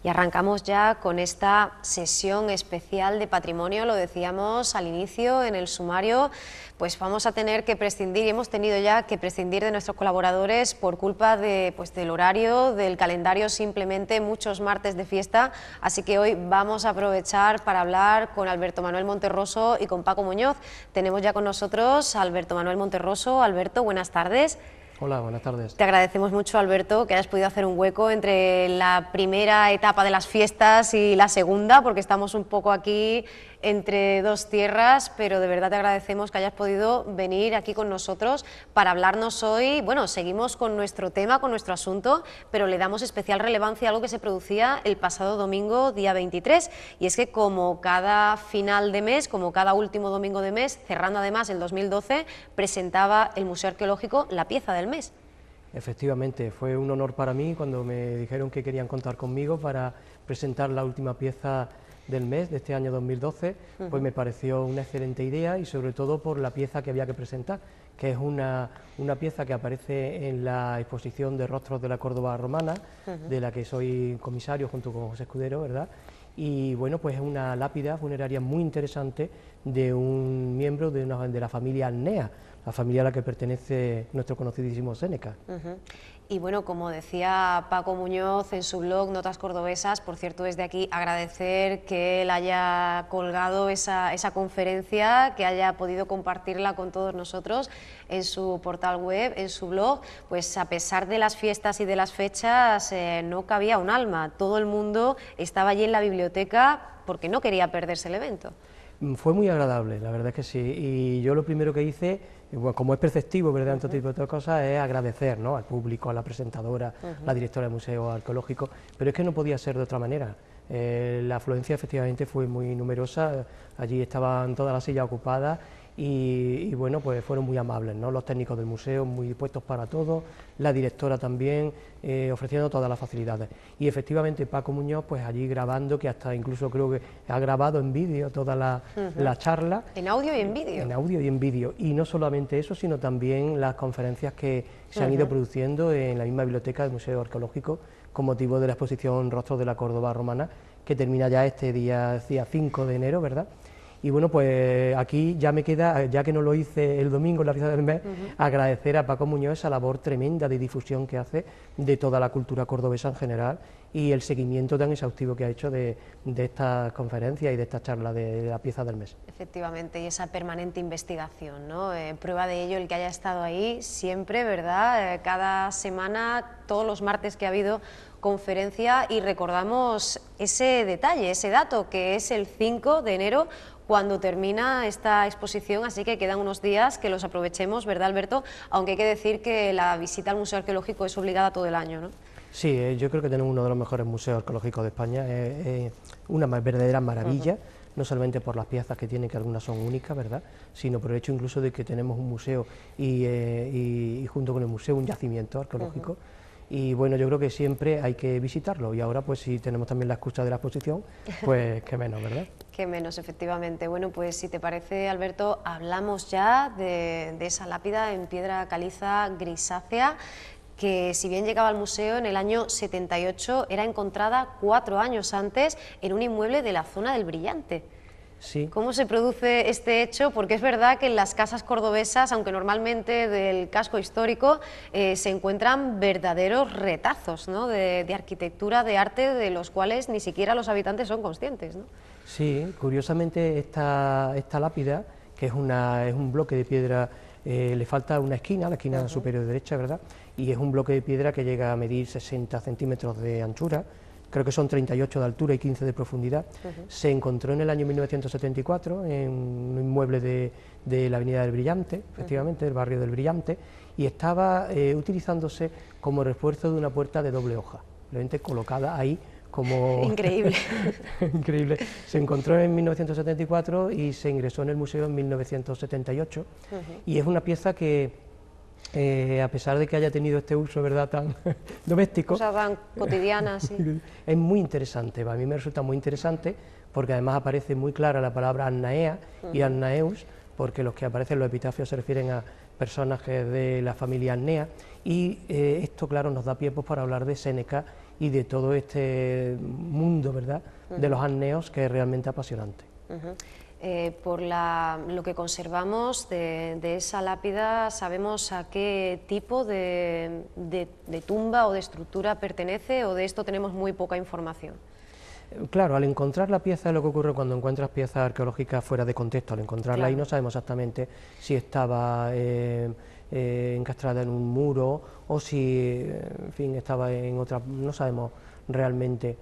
Y arrancamos ya con esta sesión especial de patrimonio, lo decíamos al inicio en el sumario, pues vamos a tener que prescindir, y hemos tenido ya que prescindir de nuestros colaboradores por culpa de, del horario, del calendario, simplemente muchos martes de fiesta, así que hoy vamos a aprovechar para hablar con Alberto Manuel Monterroso y con Paco Muñoz. Tenemos ya con nosotros a Alberto Manuel Monterroso. Alberto, buenas tardes. Hola, buenas tardes. Te agradecemos mucho, Alberto, que hayas podido hacer un hueco entre la primera etapa de las fiestas y la segunda, porque estamos un poco aquí entre dos tierras, pero de verdad te agradecemos que hayas podido venir aquí con nosotros para hablarnos hoy. Bueno, seguimos con nuestro tema, con nuestro asunto, pero le damos especial relevancia a algo que se producía el pasado domingo, día 23, y es que como cada final de mes, como cada último domingo de mes, cerrando además el 2012, presentaba el Museo Arqueológico la pieza del mes. Efectivamente, fue un honor para mí cuando me dijeron que querían contar conmigo para presentar la última pieza del mes de este año 2012, pues me pareció una excelente idea y sobre todo por la pieza que había que presentar, que es una pieza que aparece en la exposición de rostros de la Córdoba romana, de la que soy comisario junto con José Escudero, ¿verdad? Y bueno, pues es una lápida funeraria muy interesante de un miembro de la familia Alnea, la familia a la que pertenece nuestro conocidísimo Séneca. Y bueno, como decía Paco Muñoz en su blog Notas Cordobesas, por cierto, desde aquí agradecer que él haya colgado esa conferencia, que haya podido compartirla con todos nosotros en su portal web, en su blog, pues a pesar de las fiestas y de las fechas no cabía un alma, todo el mundo estaba allí en la biblioteca porque no quería perderse el evento. Fue muy agradable, la verdad es que sí, y yo lo primero que hice, bueno, como es perceptivo, ¿verdad?, en todo tipo de cosas, es agradecer, ¿no?, al público, a la presentadora, la directora del Museo Arqueológico, pero es que no podía ser de otra manera. La afluencia efectivamente fue muy numerosa, allí estaban todas las sillas ocupadas y bueno, pues fueron muy amables, ¿no?, los técnicos del museo muy dispuestos para todo, la directora también ofreciendo todas las facilidades. Y efectivamente Paco Muñoz, pues allí grabando, que hasta incluso creo que ha grabado en vídeo toda la charla. En audio y en vídeo. En audio y en vídeo. Y no solamente eso, sino también las conferencias que se han ido produciendo en la misma biblioteca del Museo Arqueológico con motivo de la exposición Rostros de la Córdoba romana, que termina ya este día 5 de enero, ¿verdad? Y bueno, pues aquí ya me queda, ya que no lo hice el domingo en la pieza del mes, agradecer a Paco Muñoz esa labor tremenda de difusión que hace de toda la cultura cordobesa en general y el seguimiento tan exhaustivo que ha hecho de esta conferencia y de esta charla de la pieza del mes. Efectivamente, y esa permanente investigación, ¿no? Prueba de ello el que haya estado ahí siempre, ¿verdad? Cada semana, todos los martes que ha habido conferencia, y recordamos ese detalle, ese dato, que es el 5 de enero, cuando termina esta exposición, así que quedan unos días que los aprovechemos, ¿verdad, Alberto? Aunque hay que decir que la visita al Museo Arqueológico es obligada todo el año, ¿no? Sí, yo creo que tenemos uno de los mejores museos arqueológicos de España, una verdadera maravilla, no solamente por las piezas que tiene, que algunas son únicas, ¿verdad?, sino por el hecho incluso de que tenemos un museo y junto con el museo un yacimiento arqueológico. Y bueno, yo creo que siempre hay que visitarlo, y ahora pues si tenemos también la excusa de la exposición, pues qué menos, ¿verdad? Qué menos, efectivamente. Bueno, pues si te parece, Alberto, hablamos ya de esa lápida en piedra caliza grisácea, que si bien llegaba al museo en el año 78, era encontrada 4 años antes en un inmueble de la zona del Brillante. Sí. ¿Cómo se produce este hecho? Porque es verdad que en las casas cordobesas, aunque normalmente del casco histórico, se encuentran verdaderos retazos, ¿no?, de arquitectura, de arte, de los cuales ni siquiera los habitantes son conscientes, ¿no? Sí, curiosamente esta lápida, que es un bloque de piedra, le falta una esquina, la esquina superior derecha, ¿verdad?, y es un bloque de piedra que llega a medir 60 centímetros de anchura, creo que son 38 de altura y 15 de profundidad. Se encontró en el año 1974 en un inmueble de la Avenida del Brillante, efectivamente, del barrio del Brillante, y estaba utilizándose como refuerzo de una puerta de doble hoja, realmente colocada ahí como... Increíble. Increíble. Se encontró en 1974 y se ingresó en el museo en 1978, y es una pieza que... a pesar de que haya tenido este uso, ¿verdad?, tan doméstico, O sea, tan cotidiana, sí. es muy interesante, a mí me resulta muy interesante porque además aparece muy clara la palabra Annaea y Annaeus, porque los que aparecen en los epitafios se refieren a personajes de la familia Annea, y esto, claro, nos da pie pues, para hablar de Séneca y de todo este mundo, ¿verdad?, de los anneos, que es realmente apasionante. Por lo que conservamos de esa lápida, ¿sabemos a qué tipo de tumba o de estructura pertenece, o de esto tenemos muy poca información? Claro, al encontrar la pieza es lo que ocurre cuando encuentras piezas arqueológicas fuera de contexto. Al encontrarla ahí no sabemos exactamente si estaba encastrada en un muro o si, en fin, estaba en otra, no sabemos realmente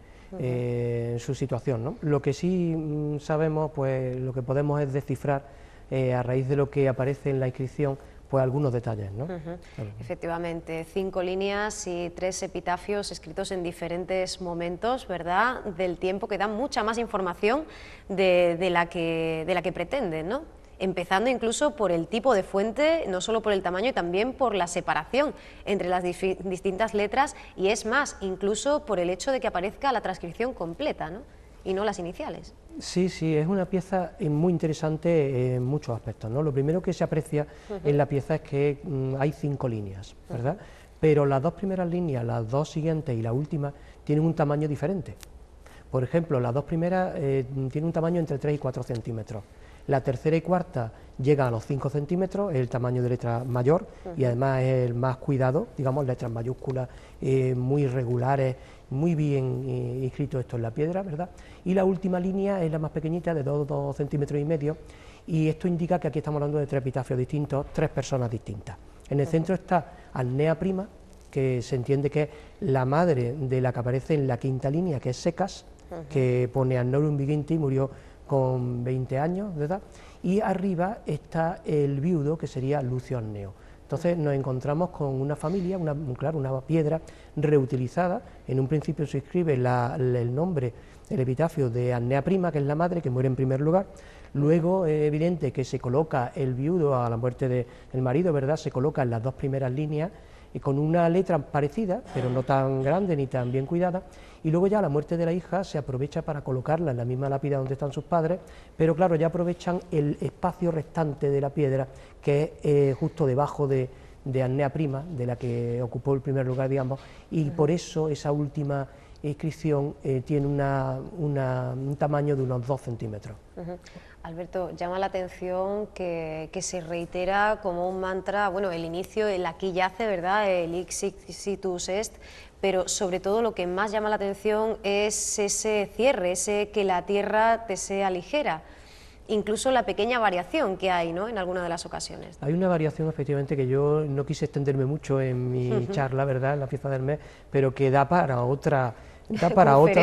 su situación, ¿no? Lo que sí sabemos, pues lo que podemos es descifrar a raíz de lo que aparece en la inscripción, pues algunos detalles, ¿no? Efectivamente, 5 líneas y 3 epitafios escritos en diferentes momentos, ¿verdad?, del tiempo, que dan mucha más información de la que pretenden, ¿no? Empezando incluso por el tipo de fuente, no solo por el tamaño, y también por la separación entre las distintas letras, y es más, incluso por el hecho de que aparezca la transcripción completa, ¿no?, y no las iniciales. Sí, sí, es una pieza muy interesante en muchos aspectos, ¿no? Lo primero que se aprecia en la pieza es que hay 5 líneas, ¿verdad? Pero las 2 primeras líneas, las 2 siguientes y la última tienen un tamaño diferente. Por ejemplo, las 2 primeras tienen un tamaño entre 3 y 4 centímetros. La tercera y cuarta llega a los 5 centímetros, es el tamaño de letra mayor y además es el más cuidado, digamos, letras mayúsculas muy regulares, muy bien escrito esto en la piedra, ¿verdad? Y la última línea es la más pequeñita, de 2 centímetros y medio, y esto indica que aquí estamos hablando de 3 epitafios distintos, 3 personas distintas. En el centro está Annea prima, que se entiende que es la madre de la que aparece en la quinta línea, que es Secas, que pone Annorum Viginti, murió con 20 años de edad, y arriba está el viudo, que sería Lucio Anneo. Entonces nos encontramos con una familia, una piedra reutilizada. En un principio se escribe el nombre, el epitafio de Annea prima, que es la madre, que muere en primer lugar. Luego es evidente que se coloca el viudo a la muerte del marido, ¿verdad? Se coloca en las 2 primeras líneas, y con una letra parecida, pero no tan grande ni tan bien cuidada, y luego ya a la muerte de la hija se aprovecha para colocarla en la misma lápida donde están sus padres, pero claro, ya aprovechan el espacio restante de la piedra, que es justo debajo de Annea prima, de la que ocupó el primer lugar, digamos, y por eso esa última inscripción tiene un tamaño de unos 2 centímetros. Alberto, llama la atención que se reitera como un mantra, bueno, el inicio, el aquí yace, ¿verdad?, el ixitus est, pero sobre todo lo que más llama la atención es ese cierre, ese que la tierra te sea ligera, incluso la pequeña variación que hay, ¿no?, en alguna de las ocasiones. Hay una variación, efectivamente, que yo no quise extenderme mucho en mi charla, ¿verdad?, en la pieza del mes, pero que da para otra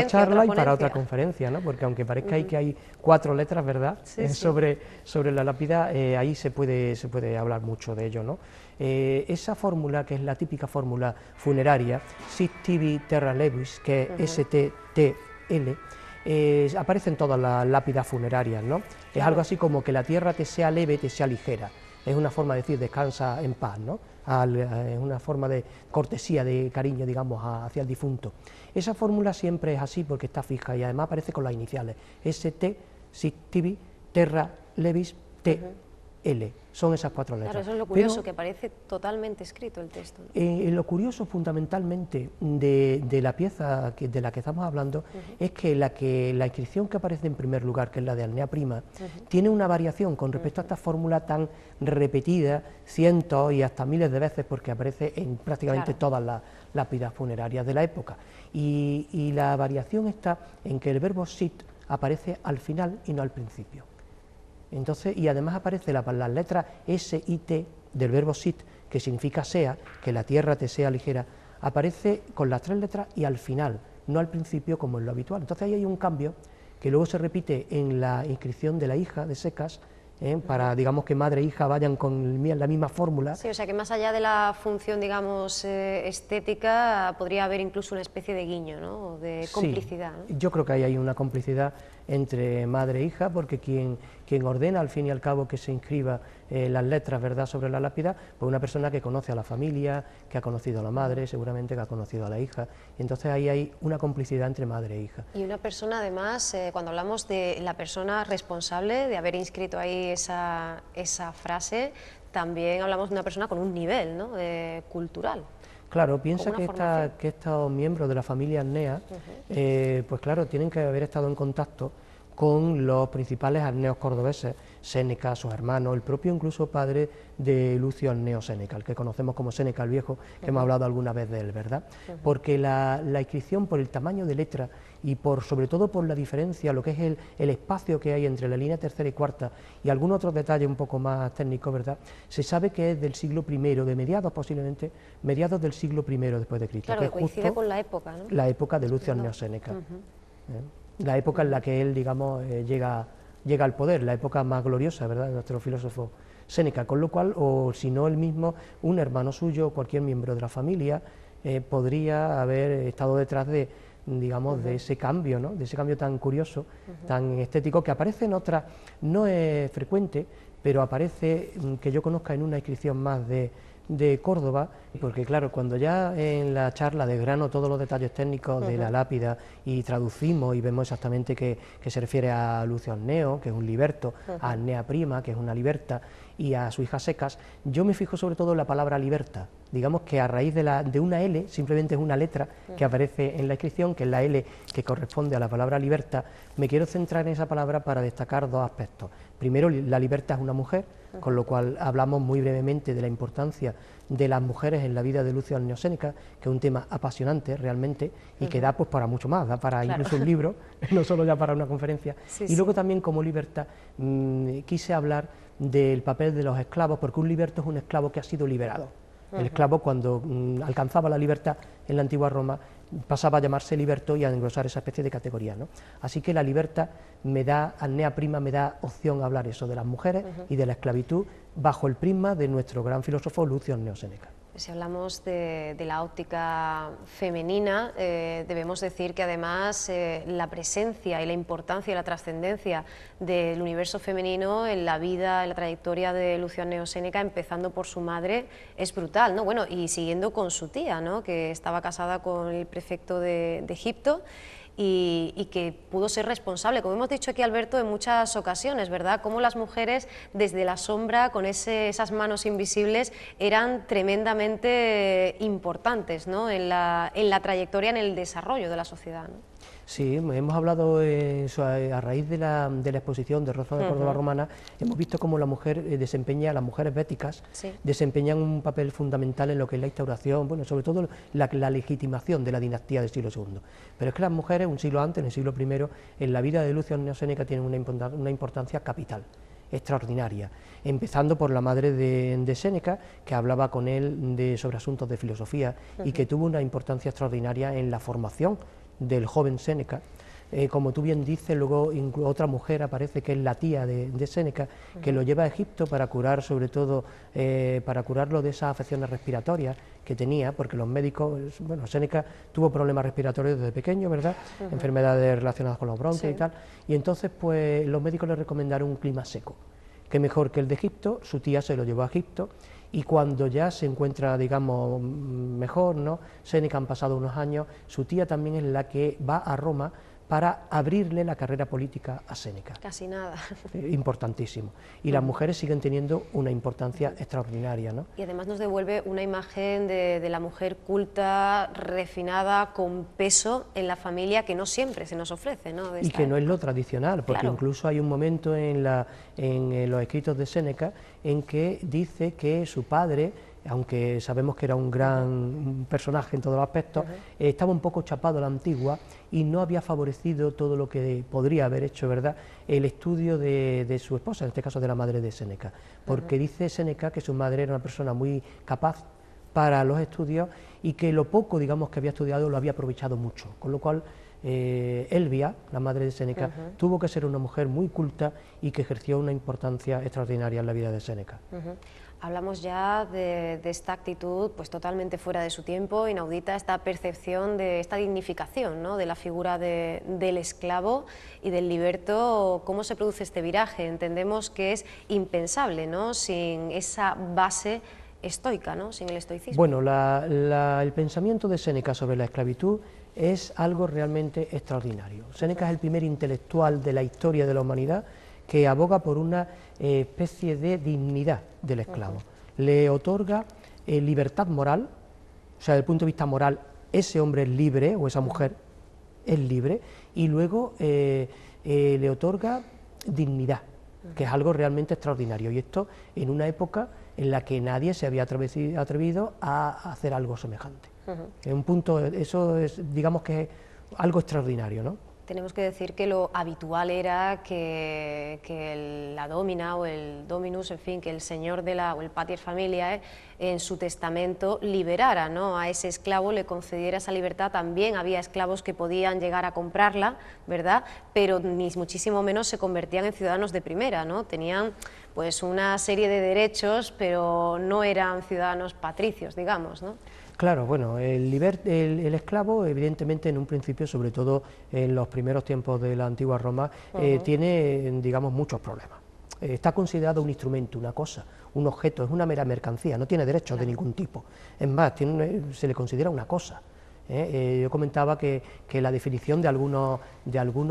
charla y para otra conferencia, ¿no? Porque aunque parezca ahí que hay 4 letras, ¿verdad?, sí, sobre la lápida, ahí se puede hablar mucho de ello, ¿no? Esa fórmula, que es la típica fórmula funeraria, Sit tibi terra levis, que es STTL, aparece en todas las lápidas funerarias, ¿no? Es algo así como que la tierra te sea leve, te sea ligera. Es una forma de decir descansa en paz, ¿no? Es una forma de cortesía, de cariño, digamos, hacia el difunto. Esa fórmula siempre es así porque está fija y además aparece con las iniciales ST, Sit tibi, Terra Levis, TL. Son esas 4 letras. Claro, eso es lo curioso, que aparece totalmente escrito el texto, ¿no? Lo curioso fundamentalmente de la pieza de la que estamos hablando es que la inscripción que aparece en primer lugar, que es la de Annea prima, tiene una variación con respecto a esta fórmula tan repetida cientos y hasta miles de veces, porque aparece en prácticamente todas las lápidas funerarias de la época. Y la variación está en que el verbo sit aparece al final y no al principio. Entonces, y además aparece las letras S y T del verbo sit, que significa sea, que la tierra te sea ligera, aparece con las 3 letras y al final, no al principio como es lo habitual. Entonces ahí hay un cambio que luego se repite en la inscripción de la hija de Secas, para, digamos, que madre e hija vayan con la misma fórmula. Sí, o sea que más allá de la función, digamos, estética, podría haber incluso una especie de guiño, ¿no?, o de complicidad, sí, ¿no? Yo creo que ahí hay una complicidad entre madre e hija, porque quien ordena al fin y al cabo que se inscriba las letras, ¿verdad?, sobre la lápida, pues una persona que conoce a la familia, que ha conocido a la madre, seguramente que ha conocido a la hija, y entonces ahí hay una complicidad entre madre e hija. Y una persona además, cuando hablamos de la persona responsable de haber inscrito ahí esa frase, también hablamos de una persona con un nivel, ¿no?, cultural. Claro, piensa que estos miembros de la familia Arnea, pues claro, tienen que haber estado en contacto con los principales arneos cordobeses, Séneca, sus hermanos, el propio incluso padre de Lucio Arneo Séneca, el que conocemos como Séneca el Viejo, que hemos hablado alguna vez de él, ¿verdad? Porque la inscripción, por el tamaño de letra y sobre todo por la diferencia, lo que es el espacio que hay entre la línea tercera y cuarta y algunos otros detalles un poco más técnicos, ¿verdad?, se sabe que es del siglo I, de mediados posiblemente, mediados del siglo I después de Cristo. Claro, que coincide con la época, ¿no? La época de Lucio Arneo Séneca. La época en la que él, digamos, llega al poder, la época más gloriosa, ¿verdad?, de nuestro filósofo Séneca, con lo cual, o si no él mismo, un hermano suyo, cualquier miembro de la familia, podría haber estado detrás de, digamos, de ese cambio, ¿no?, de ese cambio tan curioso, tan estético, que aparece en otras, no es frecuente, pero aparece, que yo conozca, en una inscripción más de Córdoba, porque claro, cuando ya en la charla desgrano todos los detalles técnicos de la lápida y traducimos y vemos exactamente que se refiere a Lucio Arneo, que es un liberto, a Arnea Prima, que es una liberta, y a su hija Secas, yo me fijo sobre todo en la palabra liberta. Digamos que a raíz de una L, simplemente es una letra que aparece en la inscripción, que es la L que corresponde a la palabra liberta, me quiero centrar en esa palabra para destacar dos aspectos. Primero, la liberta es una mujer, con lo cual hablamos muy brevemente de la importancia de las mujeres en la vida de Lucio Arneo Séneca, que es un tema apasionante realmente y que da pues para mucho más, da para incluso un libro, no solo ya para una conferencia. Y luego también, como libertad, quise hablar del papel de los esclavos, porque un liberto es un esclavo que ha sido liberado. El esclavo, cuando alcanzaba la libertad en la antigua Roma, pasaba a llamarse liberto y a engrosar esa especie de categoría, ¿no? Así que la libertad Arnea Prima me da opción a hablar eso de las mujeres y de la esclavitud bajo el prisma de nuestro gran filósofo Lucio Arneo Séneca. Si hablamos de la óptica femenina, debemos decir que además la presencia y la importancia y la trascendencia del universo femenino en la vida, en la trayectoria de Lucio Arneo Séneca, empezando por su madre, es brutal, ¿no? Bueno, y siguiendo con su tía, ¿no?, que estaba casada con el prefecto de Egipto, y que pudo ser responsable, como hemos dicho aquí, Alberto, en muchas ocasiones, ¿verdad?, cómo las mujeres desde la sombra, con esas manos invisibles, eran tremendamente importantes, ¿no?, en la trayectoria, en el desarrollo de la sociedad, ¿no? Sí, hemos hablado a raíz de la exposición de Rosa de Córdoba Romana, hemos visto cómo la mujer las mujeres béticas desempeñan un papel fundamental en lo que es la instauración, bueno, sobre todo la legitimación de la dinastía del siglo II. Pero es que las mujeres, un siglo antes, en el siglo I, en la vida de Lucio Arneo Séneca tienen una importancia capital, extraordinaria, empezando por la madre de Séneca, que hablaba con él sobre asuntos de filosofía y que tuvo una importancia extraordinaria en la formación del joven Séneca. Como tú bien dices, luego otra mujer aparece, que es la tía de Séneca, que lo lleva a Egipto para curar, sobre todo, para curarlo de esas afecciones respiratorias que tenía, porque los médicos, bueno, Séneca tuvo problemas respiratorios desde pequeño, ¿verdad?, enfermedades relacionadas con los bronquios y tal, y entonces pues los médicos le recomendaron un clima seco, que mejor que el de Egipto. Su tía se lo llevó a Egipto, y cuando ya se encuentra, digamos, mejor, ¿no?, Séneca, han pasado unos años, su tía también es la que va a Roma para abrirle la carrera política a Séneca. Casi nada. Importantísimo. Y las mujeres siguen teniendo una importancia extraordinaria, ¿no? Y además nos devuelve una imagen de la mujer culta, refinada, con peso en la familia, que no siempre se nos ofrece, ¿no? Y que no es lo tradicional, porque incluso hay un momento en los escritos de Séneca en que dice que su padre, aunque sabemos que era un gran personaje en todos los aspectos, estaba un poco chapado a la antigua y no había favorecido todo lo que podría haber hecho, ¿verdad?, el estudio de su esposa, en este caso de la madre de Séneca, porque dice Séneca que su madre era una persona muy capaz para los estudios y que lo poco, digamos, que había estudiado lo había aprovechado mucho, con lo cual Elvia, la madre de Séneca, tuvo que ser una mujer muy culta y que ejerció una importancia extraordinaria en la vida de Séneca. Hablamos ya de esta actitud pues totalmente fuera de su tiempo, inaudita, esta percepción de esta dignificación, ¿no?, de la figura del esclavo y del liberto. ¿Cómo se produce este viraje? Entendemos que es impensable, ¿no?, sin esa base estoica, ¿no?, sin el estoicismo. Bueno, el pensamiento de Séneca sobre la esclavitud es algo realmente extraordinario. Séneca es el primer intelectual de la historia de la humanidad que aboga por una especie de dignidad del esclavo. Le otorga libertad moral, o sea, desde el punto de vista moral, ese hombre es libre, o esa mujer es libre, y luego le otorga dignidad, que es algo realmente extraordinario, y esto en una época en la que nadie se había atrevido a hacer algo semejante. Es un punto, eso es, digamos que es algo extraordinario, ¿no? Tenemos que decir que lo habitual era que la domina o el dominus, en fin, que el señor o el pater familiae en su testamento liberara, ¿no?, a ese esclavo, le concediera esa libertad. También había esclavos que podían llegar a comprarla, ¿verdad?, pero ni muchísimo menos se convertían en ciudadanos de primera, ¿no? Tenían pues una serie de derechos, pero no eran ciudadanos patricios, digamos, ¿no? Claro, bueno, el esclavo, evidentemente, en un principio, sobre todo en los primeros tiempos de la antigua Roma, tiene, digamos, muchos problemas. Está considerado un instrumento, una cosa, un objeto, es una mera mercancía, no tiene derechos de ningún tipo. Es más, se le considera una cosa. Yo comentaba que la definición de algunos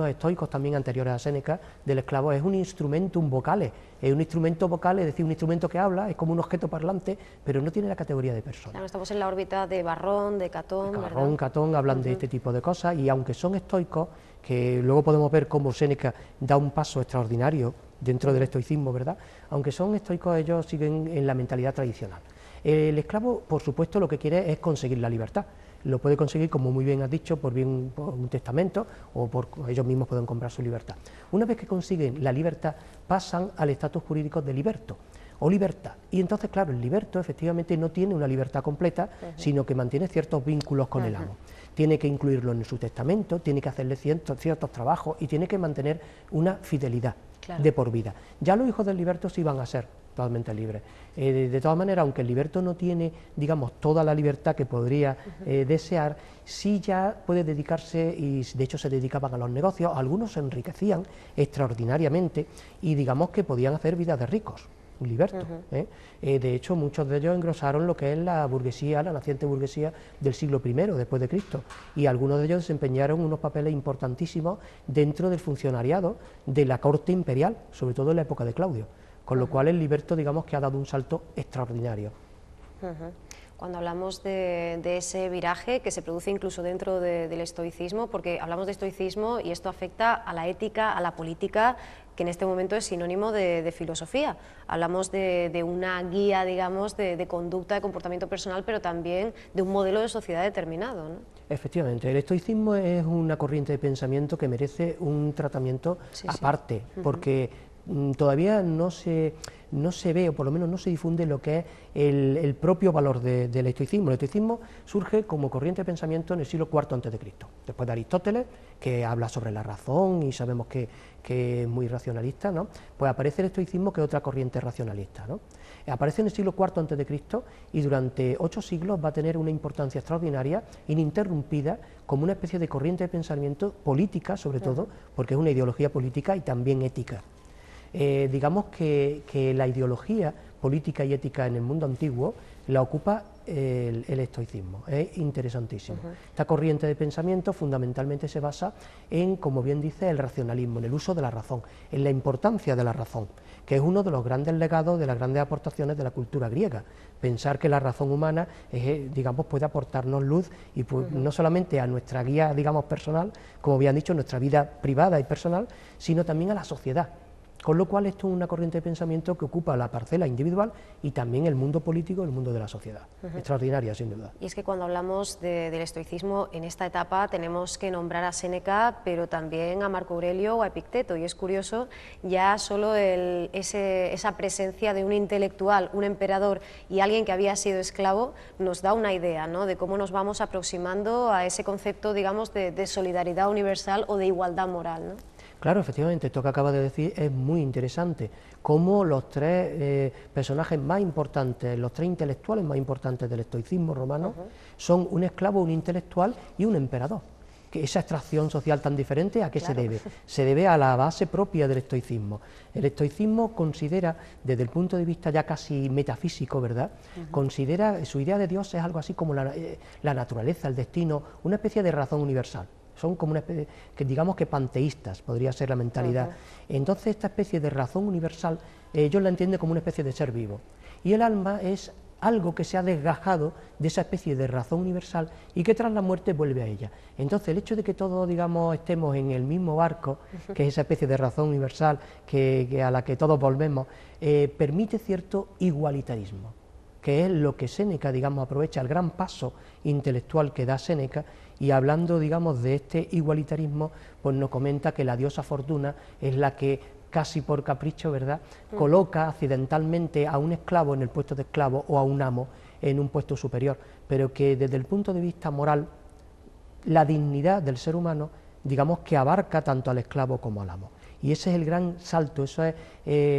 estoicos también anteriores a Séneca del esclavo es un instrumentum vocale, es un instrumento vocal, es decir, un instrumento que habla, es como un objeto parlante, pero no tiene la categoría de persona. Claro, estamos en la órbita de Varrón, de Catón, ¿verdad? Varrón, Catón hablan de este tipo de cosas, y aunque son estoicos, que luego podemos ver cómo Séneca da un paso extraordinario dentro del estoicismo, ¿verdad?, aunque son estoicos, ellos siguen en la mentalidad tradicional. El esclavo, por supuesto, lo que quiere es conseguir la libertad. Lo puede conseguir, como muy bien has dicho, por un testamento, o ellos mismos pueden comprar su libertad. Una vez que consiguen la libertad, pasan al estatus jurídico de liberto o libertad. Y entonces, claro, el liberto efectivamente no tiene una libertad completa, sino que mantiene ciertos vínculos con el amo. Tiene que incluirlo en su testamento, tiene que hacerle ciertos trabajos y tiene que mantener una fidelidad de por vida. Ya los hijos del liberto sí van a ser totalmente libres. De todas maneras, aunque el liberto no tiene, digamos, toda la libertad que podría desear, sí ya puede dedicarse, y de hecho se dedicaban a los negocios, algunos se enriquecían extraordinariamente y digamos que podían hacer vida de ricos, un liberto. De hecho, muchos de ellos engrosaron lo que es la burguesía, la naciente burguesía del siglo I después de Cristo, y algunos de ellos desempeñaron unos papeles importantísimos dentro del funcionariado de la corte imperial, sobre todo en la época de Claudio. Con lo cual el liberto, digamos, que ha dado un salto extraordinario. Cuando hablamos de ese viraje que se produce incluso dentro del estoicismo, porque hablamos de estoicismo y esto afecta a la ética, a la política, que en este momento es sinónimo de filosofía. Hablamos de una guía, digamos, de conducta, de comportamiento personal, pero también de un modelo de sociedad determinado, ¿no? Efectivamente, el estoicismo es una corriente de pensamiento que merece un tratamiento aparte, porque todavía no se ve, o por lo menos no se difunde lo que es el propio valor del estoicismo. El estoicismo surge como corriente de pensamiento en el siglo IV a.C., después de Aristóteles, que habla sobre la razón y sabemos que es muy racionalista, ¿no? Pues aparece el estoicismo, que es otra corriente racionalista, ¿no? Aparece en el siglo IV a.C. y durante 8 siglos va a tener una importancia extraordinaria, ininterrumpida, como una especie de corriente de pensamiento política, sobre todo, porque es una ideología política y también ética. Digamos que la ideología política y ética en el mundo antiguo la ocupa el estoicismo, es interesantísimo. Esta corriente de pensamiento fundamentalmente se basa en, como bien dice, el racionalismo, en el uso de la razón, en la importancia de la razón, que es uno de los grandes legados, de las grandes aportaciones de la cultura griega. Pensar que la razón humana digamos, puede aportarnos luz, y no solamente a nuestra guía, digamos, personal, como habían dicho, nuestra vida privada y personal, sino también a la sociedad. Con lo cual esto es una corriente de pensamiento que ocupa la parcela individual y también el mundo político, el mundo de la sociedad. Extraordinaria, sin duda. Y es que cuando hablamos del estoicismo en esta etapa tenemos que nombrar a Séneca, pero también a Marco Aurelio o a Epicteto, y es curioso ya solo esa presencia de un intelectual, un emperador y alguien que había sido esclavo nos da una idea, ¿no?, de cómo nos vamos aproximando a ese concepto, digamos, de solidaridad universal o de igualdad moral, ¿no? Claro, efectivamente, esto que acaba de decir es muy interesante, cómo los tres personajes más importantes, los tres intelectuales más importantes del estoicismo romano, son un esclavo, un intelectual y un emperador. Que esa extracción social tan diferente, ¿a qué se debe? Se debe a la base propia del estoicismo. El estoicismo considera, desde el punto de vista ya casi metafísico, ¿verdad?, considera, su idea de Dios es algo así como la naturaleza, el destino, una especie de razón universal. Son como una especie, que digamos que panteístas, podría ser la mentalidad. Entonces esta especie de razón universal, ellos la entienden como una especie de ser vivo. Y el alma es algo que se ha desgajado de esa especie de razón universal y que tras la muerte vuelve a ella. Entonces el hecho de que todos, digamos, estemos en el mismo barco, que es esa especie de razón universal a la que todos volvemos, permite cierto igualitarismo, que es lo que Séneca, digamos, aprovecha, el gran paso intelectual que da Séneca, y hablando, digamos, de este igualitarismo, pues nos comenta que la diosa Fortuna es la que casi por capricho, ¿verdad?, coloca accidentalmente a un esclavo en el puesto de esclavo o a un amo en un puesto superior, pero que desde el punto de vista moral, la dignidad del ser humano, digamos que abarca tanto al esclavo como al amo. Y ese es el gran salto, eso es,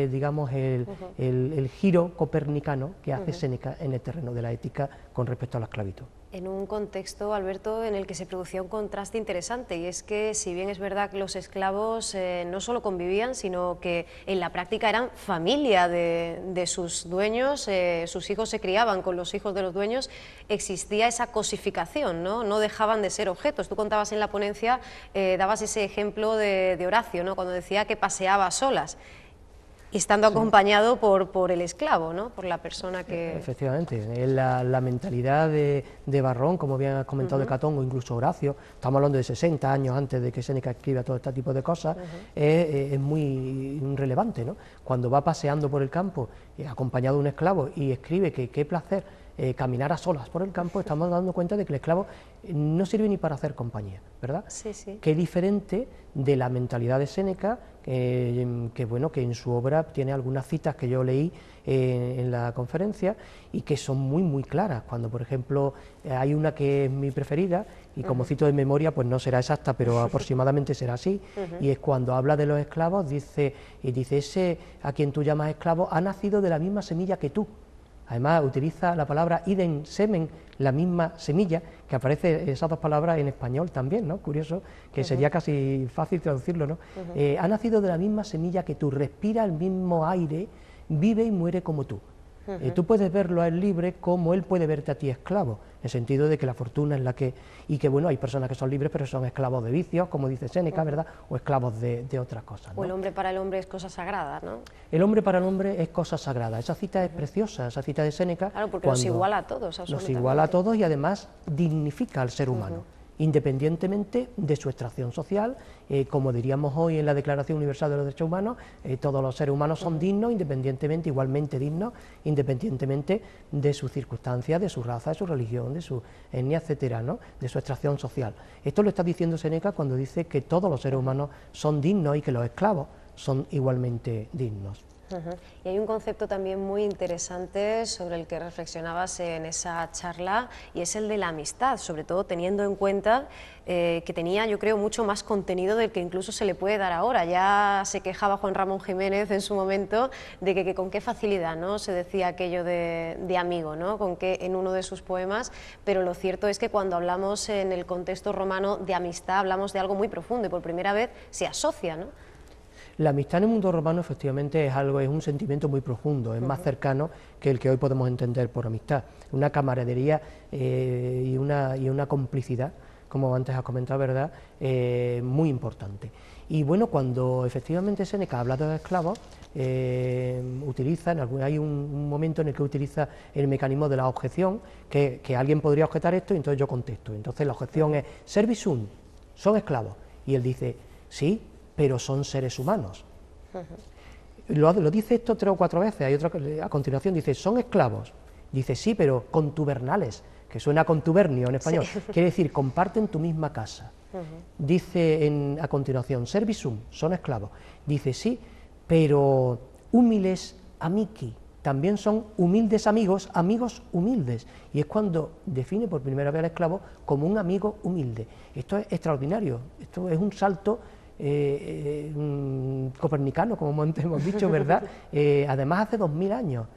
digamos, el giro copernicano que hace Séneca en el terreno de la ética con respecto a la esclavitud. En un contexto, Alberto, en el que se producía un contraste interesante, y es que si bien es verdad que los esclavos no solo convivían, sino que en la práctica eran familia de sus dueños, sus hijos se criaban con los hijos de los dueños, existía esa cosificación, no dejaban de ser objetos. Tú contabas en la ponencia, dabas ese ejemplo de Horacio, ¿no?, cuando decía que paseaba a solas, y estando acompañado por el esclavo, ¿no?, por la persona que... Efectivamente, la mentalidad de Varrón, como bien has comentado, de Catón, o incluso Horacio, estamos hablando de 60 años antes de que Séneca escriba todo este tipo de cosas, es muy relevante, ¿no? Cuando va paseando por el campo, acompañado de un esclavo, y escribe que qué placer caminar a solas por el campo, estamos dando cuenta de que el esclavo no sirve ni para hacer compañía, ¿verdad? Sí, sí. Qué diferente de la mentalidad de Séneca, bueno, que en su obra tiene algunas citas que yo leí en la conferencia y que son muy claras, cuando por ejemplo hay una que es mi preferida y como cito de memoria pues no será exacta, pero aproximadamente será así, y es cuando habla de los esclavos, dice ese a quien tú llamas esclavo ha nacido de la misma semilla que tú. Además utiliza la palabra iden semen, la misma semilla, que aparece esas dos palabras en español también, ¿no? Curioso, que sería casi fácil traducirlo, ¿no? Ha nacido de la misma semilla que tú, respira el mismo aire, vive y muere como tú. Tú puedes verlo a él libre como él puede verte a ti esclavo, en el sentido de que la fortuna es la que... Y que bueno, hay personas que son libres pero son esclavos de vicios, como dice Séneca, ¿verdad?, o esclavos de otras cosas, ¿no? O el hombre para el hombre es cosa sagrada, ¿no? El hombre para el hombre es cosa sagrada. Esa cita es preciosa, esa cita de Séneca. Claro, porque nos iguala a todos, nos iguala a todos y además dignifica al ser humano, independientemente de su extracción social, como diríamos hoy en la Declaración Universal de los Derechos Humanos, todos los seres humanos son dignos, independientemente, igualmente dignos, independientemente de sus circunstancias, de su raza, de su religión, de su etnia, etcétera, ¿no?, de su extracción social. Esto lo está diciendo Séneca cuando dice que todos los seres humanos son dignos y que los esclavos son igualmente dignos. Y hay un concepto también muy interesante sobre el que reflexionabas en esa charla, y es el de la amistad, sobre todo teniendo en cuenta que tenía, yo creo, mucho más contenido del que incluso se le puede dar ahora. Ya se quejaba Juan Ramón Jiménez en su momento de que con qué facilidad, ¿no?, se decía aquello de amigo, ¿no?, con que en uno de sus poemas, pero lo cierto es que cuando hablamos en el contexto romano de amistad, hablamos de algo muy profundo y por primera vez se asocia, ¿no? La amistad en el mundo romano efectivamente es un sentimiento muy profundo, es más cercano que el que hoy podemos entender por amistad, una camaradería y una complicidad, como antes has comentado, ¿verdad?, muy importante. Y bueno, cuando efectivamente Séneca habla de los esclavos, hay un momento en el que utiliza el mecanismo de la objeción, que alguien podría objetar esto y entonces yo contesto. Entonces la objeción es, servisum, son esclavos, y él dice, sí, pero son seres humanos. Lo dice esto 3 o 4 veces, hay otra a continuación, dice, son esclavos, dice, sí, pero contubernales, que suena a contubernio en español, quiere decir, comparten tu misma casa. Dice a continuación, servisum, son esclavos, dice, sí, pero humiles amici, también son humildes amigos, amigos humildes, y es cuando define por primera vez al esclavo como un amigo humilde. Esto es extraordinario, esto es un salto copernicano, como antes hemos dicho, ¿verdad? Además hace 2000 años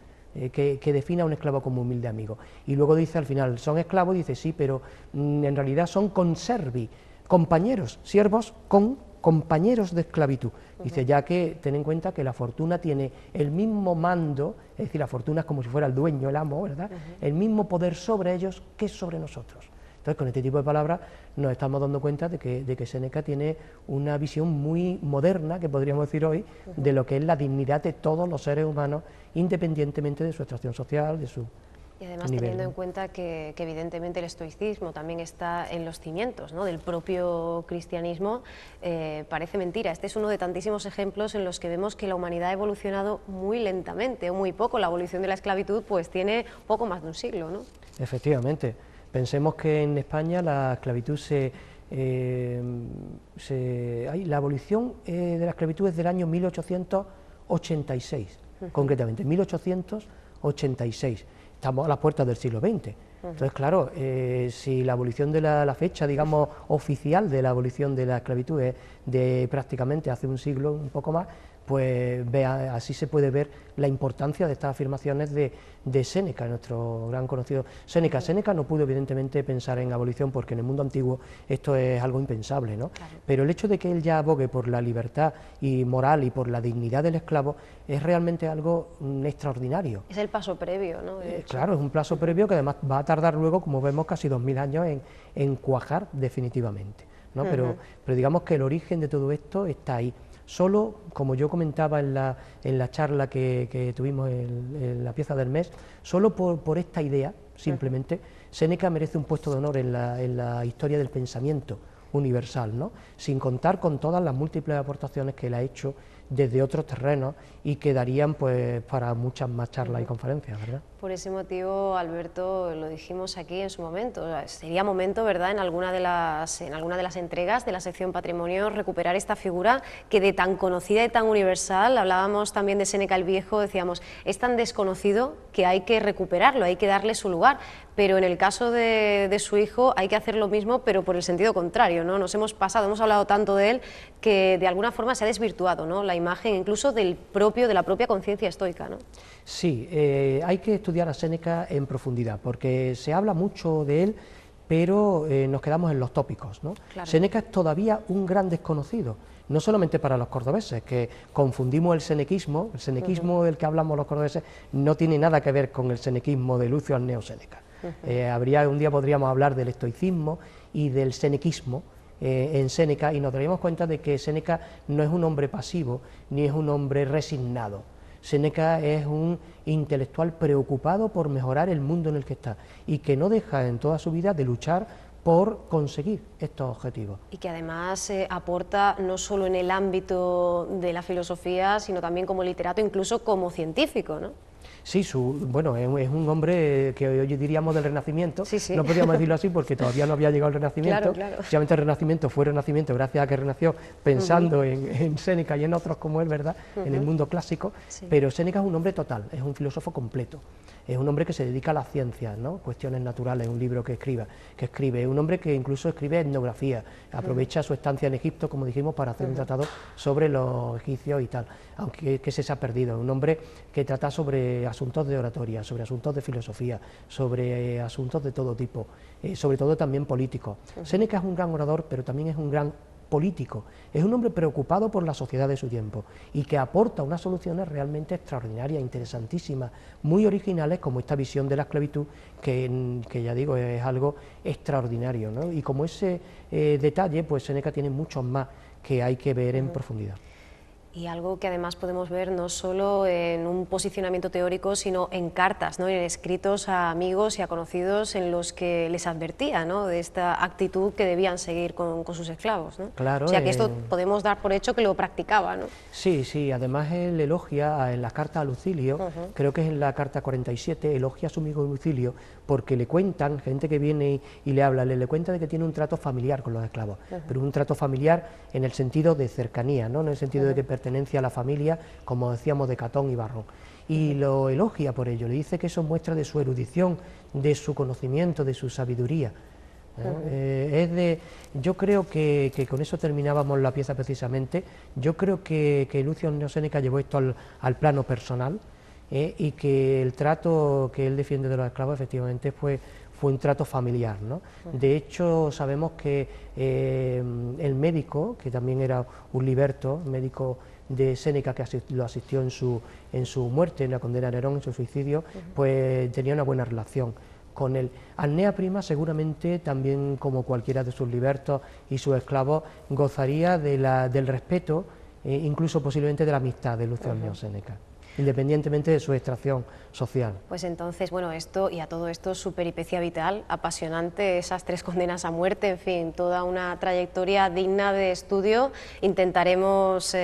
que define a un esclavo como humilde amigo. Y luego dice al final, son esclavos, dice sí, pero en realidad son conservi, compañeros, siervos con compañeros de esclavitud. Dice, ya que ten en cuenta que la fortuna tiene el mismo mando, es decir, la fortuna es como si fuera el dueño, el amo, ¿verdad? El mismo poder sobre ellos que sobre nosotros. Entonces, con este tipo de palabras nos estamos dando cuenta de que Séneca tiene una visión muy moderna, que podríamos decir hoy, de lo que es la dignidad de todos los seres humanos, independientemente de su extracción social, de su y además nivel, teniendo ¿no? en cuenta que evidentemente el estoicismo también está en los cimientos, ¿no?, del propio cristianismo, parece mentira. Este es uno de tantísimos ejemplos en los que vemos que la humanidad ha evolucionado muy lentamente o muy poco. La evolución de la esclavitud pues tiene poco más de un siglo, ¿no? Efectivamente. Pensemos que en España la esclavitud la abolición de la esclavitud es del año 1886, concretamente, 1886. Estamos a las puertas del siglo XX. Entonces, claro, si la abolición de la fecha, digamos, oficial de la abolición de la esclavitud es de prácticamente hace un siglo, un poco más, pues así se puede ver la importancia de estas afirmaciones de Séneca, nuestro gran conocido Séneca. Séneca no pudo evidentemente pensar en abolición porque en el mundo antiguo esto es algo impensable, ¿no? Claro. Pero el hecho de que él ya abogue por la libertad y moral y por la dignidad del esclavo es realmente algo extraordinario. Es el paso previo, ¿no? Claro, es un plazo previo que además va a tardar luego, como vemos, casi 2000 años en cuajar definitivamente, ¿no? Pero digamos que el origen de todo esto está ahí. Solo, como yo comentaba en la charla que tuvimos en la pieza del mes, solo por esta idea, simplemente, Séneca merece un puesto de honor en la historia del pensamiento universal, ¿no? Sin contar con todas las múltiples aportaciones que él ha hecho desde otros terrenos y que darían pues para muchas más charlas y conferencias, ¿verdad? Por ese motivo, Alberto, lo dijimos aquí en su momento, sería momento, ¿verdad?, en alguna de las entregas de la sección Patrimonio, recuperar esta figura que de tan conocida y tan universal, hablábamos también de Séneca el Viejo, decíamos, es tan desconocido que hay que recuperarlo, hay que darle su lugar, pero en el caso de su hijo hay que hacer lo mismo, pero por el sentido contrario, ¿no? Nos hemos pasado, hemos hablado tanto de él que de alguna forma se ha desvirtuado, ¿no?, la imagen incluso de la propia conciencia estoica, ¿no? Sí, hay que estudiar a Séneca en profundidad, porque se habla mucho de él, pero nos quedamos en los tópicos, ¿no? Claro. Séneca es todavía un gran desconocido, no solamente para los cordobeses, que confundimos el senequismo del que hablamos los cordobeses no tiene nada que ver con el senequismo de Lucio Anneo Séneca. Un día podríamos hablar del estoicismo y del senequismo en Séneca, y nos daríamos cuenta de que Séneca no es un hombre pasivo, ni es un hombre resignado. Séneca es un intelectual preocupado por mejorar el mundo en el que está y que no deja en toda su vida de luchar por conseguir estos objetivos. Y que además aporta no solo en el ámbito de la filosofía, sino también como literato, incluso como científico, ¿no? Sí, es un hombre que hoy diríamos del Renacimiento, sí, sí. No podríamos decirlo así porque todavía no había llegado el Renacimiento, claro. Precisamente el Renacimiento fue Renacimiento gracias a que renació pensando en Séneca y en otros como él, ¿verdad?, en el mundo clásico, sí. Pero Séneca es un hombre total, es un filósofo completo, es un hombre que se dedica a las ciencias, ¿no?, cuestiones naturales, un libro que escribe, un hombre que incluso escribe etnografía, aprovecha su estancia en Egipto, como dijimos, para hacer un tratado sobre los egipcios y tal, aunque que se ha perdido, un hombre que trata sobre asuntos de oratoria, sobre asuntos de filosofía, sobre asuntos de todo tipo, sobre todo también políticos. Séneca es un gran orador, pero también es un gran político, es un hombre preocupado por la sociedad de su tiempo y que aporta unas soluciones realmente extraordinarias, interesantísimas, muy originales, como esta visión de la esclavitud, que ya digo, es algo extraordinario, ¿no? Y como ese detalle, pues Séneca tiene muchos más que hay que ver en profundidad. Y algo que además podemos ver no solo en un posicionamiento teórico, sino en cartas, ¿no?, en escritos a amigos y a conocidos en los que les advertía, ¿no?, de esta actitud que debían seguir con sus esclavos, ¿no? Claro, o sea que esto podemos dar por hecho que lo practicaba, ¿no? Sí, además él elogia en la carta a Lucilio, creo que es en la carta 47, elogia a su amigo Lucilio, porque le cuentan, gente que viene y le habla, le cuenta de que tiene un trato familiar con los esclavos, pero un trato familiar en el sentido de cercanía, ¿no?, en el sentido de que pertenencia a la familia, como decíamos, de Catón y Varrón, y lo elogia por ello, le dice que eso muestra de su erudición, de su conocimiento, de su sabiduría, Yo creo que con eso terminábamos la pieza precisamente. Yo creo que Lucio Anneo Séneca llevó esto al plano personal, y que el trato que él defiende de los esclavos efectivamente fue un trato familiar, ¿no? De hecho, sabemos que el médico, que también era un liberto, médico de Séneca, que lo asistió en su muerte, en la condena de Nerón, en su suicidio, pues tenía una buena relación con él. Annea Prima seguramente también, como cualquiera de sus libertos y sus esclavos, gozaría del respeto, incluso posiblemente de la amistad de Lucio Anneo Séneca, independientemente de su extracción social. Pues entonces, bueno, esto y a todo esto, su peripecia vital, apasionante, esas 3 condenas a muerte, en fin, toda una trayectoria digna de estudio. Intentaremos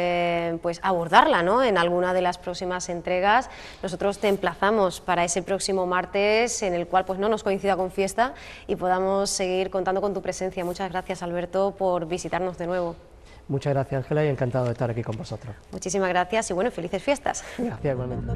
pues abordarla, ¿no?, en alguna de las próximas entregas. Nosotros te emplazamos para ese próximo martes, en el cual pues no nos coincida con fiesta y podamos seguir contando con tu presencia. Muchas gracias, Alberto, por visitarnos de nuevo. Muchas gracias, Ángela, y encantado de estar aquí con vosotros. Muchísimas gracias y bueno, felices fiestas. Gracias, igualmente.